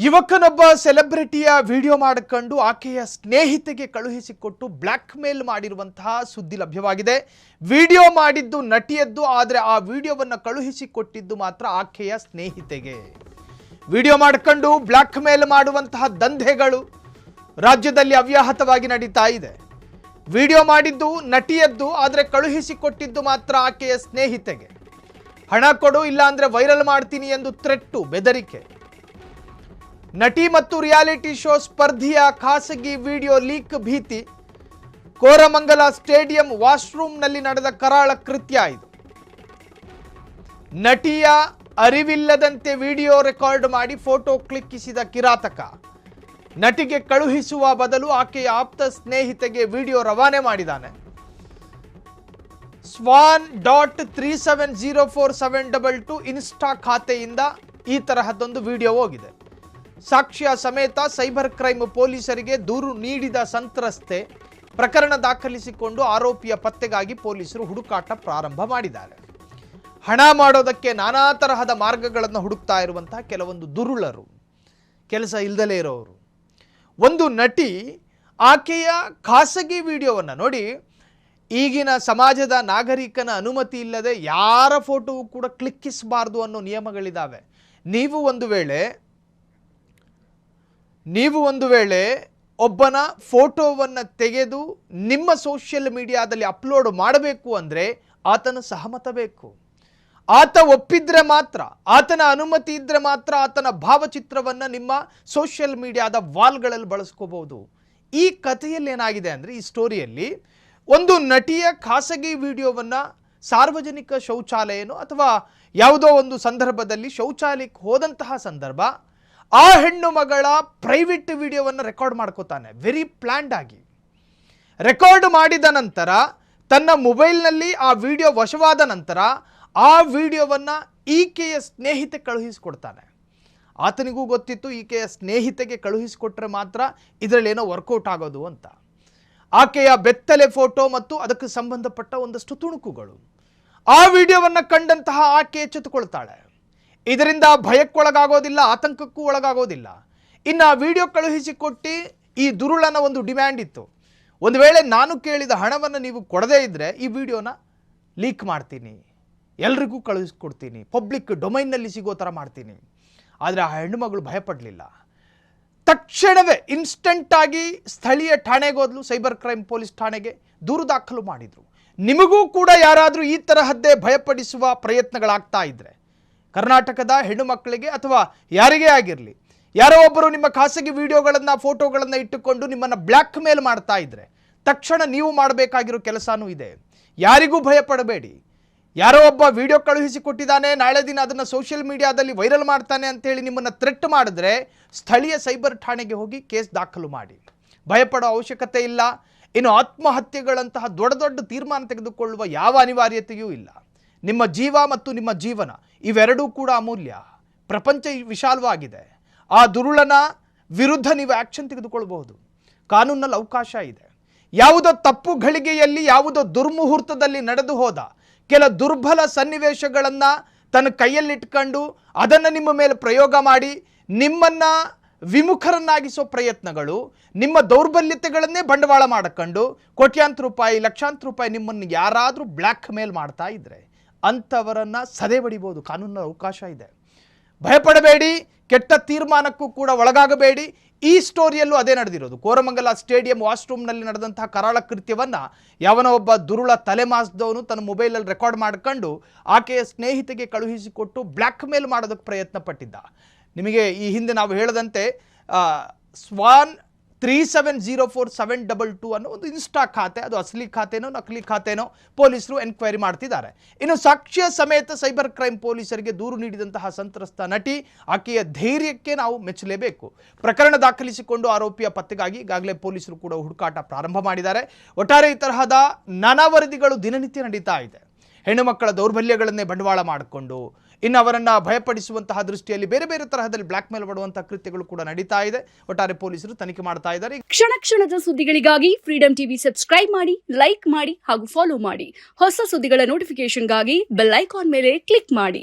ಯುವಕನೊಬ್ಬ ಸೆಲೆಬ್ರಿಟಿಯ video ಮಾಡಿಕೊಂಡು ಆಕೆಯ ಸ್ನೇಹಿತೆಗೆ ಕಳುಹಿಸಿಕೊಟ್ಟು black ಮೇಲ್ ಮಾಡಿರುವಂತಹ ಸುದ್ದಿ ಲಭ್ಯವಾಗಿದೆ. ವಿಡಿಯೋ ಮಾಡಿದ್ದು ನಟಿಯದ್ದು, ಆದರೆ ಆ ವಿಡಿಯೋವನ್ನು ಕಳುಹಿಸಿಕೊಟ್ಟಿದ್ದು ಮಾತ್ರ ಆಕೆಯ ಸ್ನೇಹಿತೆಗೆ. ವಿಡಿಯೋ ಮಾಡಿಕೊಂಡು ಬ್ಲ್ಯಾಕ್ ಮೇಲ್ ಮಾಡುವಂತಹ ದಂಧೆಗಳು ರಾಜ್ಯದಲ್ಲಿ ಅವ್ಯಾಹತವಾಗಿ ನಡೀತಾ ಇದೆ. ವಿಡಿಯೋ ಮಾಡಿದ್ದು ನಟಿಯದ್ದು, ಆದರೆ ಕಳುಹಿಸಿಕೊಟ್ಟಿದ್ದು ಮಾತ್ರ ಆಕೆಯ ಸ್ನೇಹಿತೆಗೆ. ಹಣ ಕೊಡು, ಇಲ್ಲ ಅಂದ್ರೆ ವೈರಲ್ ಮಾಡ್ತೀನಿ ಎಂದು ಥ್ರೆಟ್ಟು, ಬೆದರಿಕೆ. ನಟಿ ಮತ್ತು ರಿಯಾಲಿಟಿ ಶೋ ಸ್ಪರ್ಧಿಯ ಖಾಸಗಿ ವಿಡಿಯೋ ಲೀಕ್ ಭೀತಿ. ಕೋರಮಂಗಲ ಸ್ಟೇಡಿಯಂ ವಾಶ್ರೂಮ್ನಲ್ಲಿ ನಡೆದ ಕರಾಳ ಕೃತ್ಯ ಇದು. ನಟಿಯ ಅರಿವಿಲ್ಲದಂತೆ ವಿಡಿಯೋ ರೆಕಾರ್ಡ್ ಮಾಡಿ ಫೋಟೋ ಕ್ಲಿಕ್ಕಿಸಿದ ಕಿರಾತಕ. ನಟಿಗೆ ಕಳುಹಿಸುವ ಬದಲು ಆಕೆಯ ಆಪ್ತ ಸ್ನೇಹಿತೆಗೆ ವಿಡಿಯೋ ರವಾನೆ ಮಾಡಿದ್ದಾನೆ. swan.370472 ಇನ್ಸ್ಟಾ ಖಾತೆಯಿಂದ ಈ ತರಹದೊಂದು ವಿಡಿಯೋ ಹೋಗಿದೆ. ಸಾಕ್ಷ್ಯ ಸಮೇತ ಸೈಬರ್ ಕ್ರೈಮ್ ಪೊಲೀಸರಿಗೆ ದೂರು ನೀಡಿದ ಸಂತ್ರಸ್ತೆ ಪ್ರಕರಣ ದಾಖಲಿಸಿಕೊಂಡು ಆರೋಪಿಯ ಪತ್ತೆಗಾಗಿ ಪೊಲೀಸರು ಹುಡುಕಾಟ ಪ್ರಾರಂಭ ಮಾಡಿದ್ದಾರೆ. ಹಣ ಮಾಡೋದಕ್ಕೆ ನಾನಾ ತರಹದ ಮಾರ್ಗಗಳನ್ನು ಹುಡುಕ್ತಾ ಇರುವಂತಹ ಕೆಲವೊಂದು ದುರುಳರು, ಕೆಲಸ ಇಲ್ದಲೇ ಇರೋರು. ಒಂದು ನಟಿ ಆಕೆಯ ಖಾಸಗಿ ವಿಡಿಯೋವನ್ನು ನೋಡಿ, ಈಗಿನ ಸಮಾಜದ ನಾಗರಿಕನ ಅನುಮತಿ ಇಲ್ಲದೆ ಯಾರ ಫೋಟೋವು ಕೂಡ ಕ್ಲಿಕ್ಕಿಸಬಾರ್ದು ಅನ್ನೋ ನಿಯಮಗಳಿದ್ದಾವೆ. ನೀವು ಒಂದು ವೇಳೆ ಒಬ್ಬನ ಫೋಟೋವನ್ನು ತೆಗೆದು ನಿಮ್ಮ ಸೋಷಿಯಲ್ ಮೀಡಿಯಾದಲ್ಲಿ ಅಪ್ಲೋಡ್ ಮಾಡಬೇಕು ಅಂದರೆ ಆತನ ಸಹಮತ ಬೇಕು. ಆತ ಒಪ್ಪಿದ್ರೆ ಮಾತ್ರ, ಆತನ ಅನುಮತಿ ಇದ್ದರೆ ಮಾತ್ರ ಆತನ ಭಾವಚಿತ್ರವನ್ನು ನಿಮ್ಮ ಸೋಷಿಯಲ್ ಮೀಡಿಯಾದ ವಾಲ್ಗಳಲ್ಲಿ ಬಳಸ್ಕೋಬಹುದು. ಈ ಕಥೆಯಲ್ಲಿ ಏನಾಗಿದೆ ಅಂದರೆ, ಈ ಸ್ಟೋರಿಯಲ್ಲಿ ಒಂದು ನಟಿಯ ಖಾಸಗಿ ವಿಡಿಯೋವನ್ನು ಸಾರ್ವಜನಿಕ ಶೌಚಾಲಯನೋ ಅಥವಾ ಯಾವುದೋ ಒಂದು ಸಂದರ್ಭದಲ್ಲಿ ಶೌಚಾಲಯಕ್ಕೆ ಹೋದಂತಹ ಸಂದರ್ಭ, ಆ ಹೆಣ್ಣು ಮಗಳ ಪ್ರೈವೇಟ್ ವಿಡಿಯೋವನ್ನು ರೆಕಾರ್ಡ್ ಮಾಡ್ಕೋತಾನೆ. ವೆರಿ ಪ್ಲ್ಯಾಂಡ್ ಆಗಿ ರೆಕಾರ್ಡ್ ಮಾಡಿದ ನಂತರ ತನ್ನ ಮೊಬೈಲ್ನಲ್ಲಿ ಆ ವಿಡಿಯೋ ವಶವಾದ ನಂತರ ಆ ವಿಡಿಯೋವನ್ನು ಈಕೆಯ ಸ್ನೇಹಿತೆ ಕಳುಹಿಸಿಕೊಡ್ತಾನೆ. ಆತನಿಗೂ ಗೊತ್ತಿತ್ತು ಈಕೆಯ ಸ್ನೇಹಿತೆಗೆ ಕಳುಹಿಸಿಕೊಟ್ರೆ ಮಾತ್ರ ಇದರಲ್ಲಿ ಏನೋ ವರ್ಕೌಟ್ ಆಗೋದು ಅಂತ. ಆಕೆಯ ಬೆತ್ತಲೆ ಫೋಟೋ ಮತ್ತು ಅದಕ್ಕೆ ಸಂಬಂಧಪಟ್ಟ ಒಂದಷ್ಟು ತುಣುಕುಗಳು. ಆ ವಿಡಿಯೋವನ್ನು ಕಂಡಂತಹ ಆಕೆ ಎಚ್ಚೆತ್ತುಕೊಳ್ತಾಳೆ. ಇದರಿಂದ ಭಯಕ್ಕೊಳಗಾಗೋದಿಲ್ಲ, ಆತಂಕಕ್ಕೂ ಒಳಗಾಗೋದಿಲ್ಲ. ಇನ್ನು ಆ ವಿಡಿಯೋ ಕಳುಹಿಸಿಕೊಟ್ಟು ಈ ದುರುಳನ ಒಂದು ಡಿಮ್ಯಾಂಡ್ ಇತ್ತು. ಒಂದು ವೇಳೆ ನಾನು ಕೇಳಿದ ಹಣವನ್ನು ನೀವು ಕೊಡದೇ ಇದ್ದರೆ ಈ ವಿಡಿಯೋನ ಲೀಕ್ ಮಾಡ್ತೀನಿ, ಎಲ್ರಿಗೂ ಕಳುಹಿಸ್ಕೊಡ್ತೀನಿ, ಪಬ್ಲಿಕ್ ಡೊಮೈನ್ನಲ್ಲಿ ಸಿಗೋ ಥರ ಮಾಡ್ತೀನಿ. ಆದರೆ ಆ ಹೆಣ್ಣುಮಗಳು ಭಯಪಡಲಿಲ್ಲ. ತಕ್ಷಣವೇ ಇನ್ಸ್ಟೆಂಟಾಗಿ ಸ್ಥಳೀಯ ಠಾಣೆಗೆ ಹೋದ್ಲು, ಸೈಬರ್ ಕ್ರೈಮ್ ಪೊಲೀಸ್ ಠಾಣೆಗೆ ದೂರು ದಾಖಲು ಮಾಡಿದರು. ನಿಮಗೂ ಕೂಡ ಯಾರಾದರೂ ಈ ತರಹದ್ದೇ ಭಯಪಡಿಸುವ ಪ್ರಯತ್ನಗಳಾಗ್ತಾ ಇದ್ದರೆ, ಕರ್ನಾಟಕದ ಹೆಣ್ಣು ಮಕ್ಕಳಿಗೆ ಅಥವಾ ಯಾರಿಗೇ ಆಗಿರಲಿ, ಯಾರೋ ಒಬ್ಬರು ನಿಮ್ಮ ಖಾಸಗಿ ವಿಡಿಯೋಗಳನ್ನು, ಫೋಟೋಗಳನ್ನು ಇಟ್ಟುಕೊಂಡು ನಿಮ್ಮನ್ನು ಬ್ಲ್ಯಾಕ್ ಮೇಲ್ ಮಾಡ್ತಾ ಇದ್ದರೆ ತಕ್ಷಣ ನೀವು ಮಾಡಬೇಕಾಗಿರೋ ಕೆಲಸನೂ ಇದೆ. ಯಾರಿಗೂ ಭಯಪಡಬೇಡಿ. ಯಾರೋ ಒಬ್ಬ ವಿಡಿಯೋ ಕಳುಹಿಸಿಕೊಟ್ಟಿದ್ದಾನೆ, ನಾಳೆ ದಿನ ಅದನ್ನು ಸೋಷಿಯಲ್ ಮೀಡಿಯಾದಲ್ಲಿ ವೈರಲ್ ಮಾಡ್ತಾನೆ ಅಂತೇಳಿ ನಿಮ್ಮನ್ನು ಥ್ರೆಟ್ ಮಾಡಿದ್ರೆ ಸ್ಥಳೀಯ ಸೈಬರ್ ಠಾಣೆಗೆ ಹೋಗಿ ಕೇಸ್ ದಾಖಲು ಮಾಡಿ. ಭಯಪಡೋ ಅವಶ್ಯಕತೆ ಇಲ್ಲ. ಇನ್ನು ಆತ್ಮಹತ್ಯೆಗಳಂತಹ ದೊಡ್ಡ ದೊಡ್ಡ ತೀರ್ಮಾನ ತೆಗೆದುಕೊಳ್ಳುವ ಯಾವ ಅನಿವಾರ್ಯತೆಯೂ ಇಲ್ಲ. ನಿಮ್ಮ ಜೀವ ಮತ್ತು ನಿಮ್ಮ ಜೀವನ ಇವೆರಡೂ ಕೂಡ ಅಮೂಲ್ಯ. ಪ್ರಪಂಚ ವಿಶಾಲವಾಗಿದೆ. ಆ ದುರುಳನ ವಿರುದ್ಧ ನೀವು ಆ್ಯಕ್ಷನ್ ತೆಗೆದುಕೊಳ್ಬಹುದು. ಕಾನೂನಲ್ಲಿ ಅವಕಾಶ ಇದೆ. ಯಾವುದೋ ತಪ್ಪು ಘಳಿಗೆಯಲ್ಲಿ, ಯಾವುದೋ ದುರ್ಮುಹೂರ್ತದಲ್ಲಿ ನಡೆದು ಹೋದ ಕೆಲ ದುರ್ಬಲ ಸನ್ನಿವೇಶಗಳನ್ನು ತನ್ನ ಕೈಯಲ್ಲಿಟ್ಕೊಂಡು ಅದನ್ನು ನಿಮ್ಮ ಮೇಲೆ ಪ್ರಯೋಗ ಮಾಡಿ ನಿಮ್ಮನ್ನು ವಿಮುಖರನ್ನಾಗಿಸೋ ಪ್ರಯತ್ನಗಳು, ನಿಮ್ಮ ದೌರ್ಬಲ್ಯತೆಗಳನ್ನೇ ಬಂಡವಾಳ ಮಾಡಿಕೊಂಡು ಕೋಟ್ಯಾಂತರ ರೂಪಾಯಿ, ಲಕ್ಷಾಂತರ ರೂಪಾಯಿ ನಿಮ್ಮನ್ನು ಯಾರಾದರೂ ಬ್ಲ್ಯಾಕ್ ಮೇಲ್ ಮಾಡ್ತಾ ಇದ್ದರೆ ಅಂಥವರನ್ನು ಸದೆ ಬಡಿಬೋದು. ಕಾನೂನಿನ ಅವಕಾಶ ಇದೆ. ಭಯಪಡಬೇಡಿ, ಕೆಟ್ಟ ತೀರ್ಮಾನಕ್ಕೂ ಕೂಡ ಒಳಗಾಗಬೇಡಿ. ಈ ಸ್ಟೋರಿಯಲ್ಲೂ ಅದೇ ನಡೆದಿರೋದು. ಕೋರಮಂಗಲ ಸ್ಟೇಡಿಯಂ ವಾಶ್ರೂಮ್ನಲ್ಲಿ ನಡೆದಂತಹ ಕರಾಳ ಕೃತ್ಯವನ್ನು ಯಾವನೋ ಒಬ್ಬ ದುರುಳ ತಲೆಮಾಸಿದವನು ತನ್ನ ಮೊಬೈಲಲ್ಲಿ ರೆಕಾರ್ಡ್ ಮಾಡ್ಕೊಂಡು ಆಕೆಯ ಸ್ನೇಹಿತೆಗೆ ಕಳುಹಿಸಿಕೊಟ್ಟು ಬ್ಲ್ಯಾಕ್ ಮೇಲ್ ಮಾಡೋದಕ್ಕೆ ಪ್ರಯತ್ನ ಪಟ್ಟಿದ್ದ. ನಿಮಗೆ ಈ ಹಿಂದೆ ನಾವು ಹೇಳದಂತೆ swan.370472 ಅನ್ನೋ ಒಂದು ಇನ್ಸ್ಟಾ ಖಾತೆ, ಅದು ಅಸಲಿ ಖಾತೆನೋ ನಕಲಿ ಖಾತೆನೋ ಪೊಲೀಸರು ಎನ್ಕ್ವೈರಿ ಮಾಡ್ತಿದ್ದಾರೆ. ಇನ್ನು ಸಾಕ್ಷ್ಯ ಸಮೇತ ಸೈಬರ್ ಕ್ರೈಮ್ ಪೊಲೀಸರಿಗೆ ದೂರು ನೀಡಿದಂತಹ ಸಂತ್ರಸ್ತ ನಟಿ, ಆಕೆಯ ಧೈರ್ಯಕ್ಕೆ ನಾವು ಮೆಚ್ಚಲೇಬೇಕು. ಪ್ರಕರಣ ದಾಖಲಿಸಿಕೊಂಡು ಆರೋಪಿಯ ಪತ್ತೆಗಾಗಿ ಈಗಾಗಲೇ ಪೊಲೀಸರು ಕೂಡ ಹುಡುಕಾಟ ಪ್ರಾರಂಭ ಮಾಡಿದ್ದಾರೆ. ಒಟ್ಟಾರೆ ಈ ತರಹದ ನಾನಾ ವರದಿಗಳು ದಿನನಿತ್ಯ ನಡೀತಾ ಇದೆ. ಹೆಣ್ಣು ಮಕ್ಕಳ ದೌರ್ಬಲ್ಯಗಳನ್ನೇ ಬಂಡವಾಳ ಮಾಡಿಕೊಂಡು ಇನ್ನು ಅವರನ್ನು ಭಯಪಡಿಸುವಂತಹ ದೃಷ್ಟಿಯಲ್ಲಿ ಬೇರೆ ಬೇರೆ ತರಹದಲ್ಲಿ ಬ್ಲ್ಯಾಕ್ ಮೇಲ್ ಮಾಡುವಂತಹ ಕೃತ್ಯಗಳು ಕೂಡ ನಡೀತಾ ಇದೆ. ಒಟ್ಟಾರೆ ಪೊಲೀಸರು ತನಿಖೆ ಮಾಡ್ತಾ ಇದ್ದಾರೆ. ಕ್ಷಣ ಕ್ಷಣದ ಸುದ್ದಿಗಳಿಗಾಗಿ ಫ್ರೀಡಂ ಟಿವಿ ಸಬ್ಸ್ಕ್ರೈಬ್ ಮಾಡಿ, ಲೈಕ್ ಮಾಡಿ ಹಾಗೂ ಫಾಲೋ ಮಾಡಿ. ಹೊಸ ಸುದ್ದಿಗಳ ನೋಟಿಫಿಕೇಶನ್ಗಾಗಿ ಬೆಲ್ ಐಕಾನ್ ಮೇಲೆ ಕ್ಲಿಕ್ ಮಾಡಿ.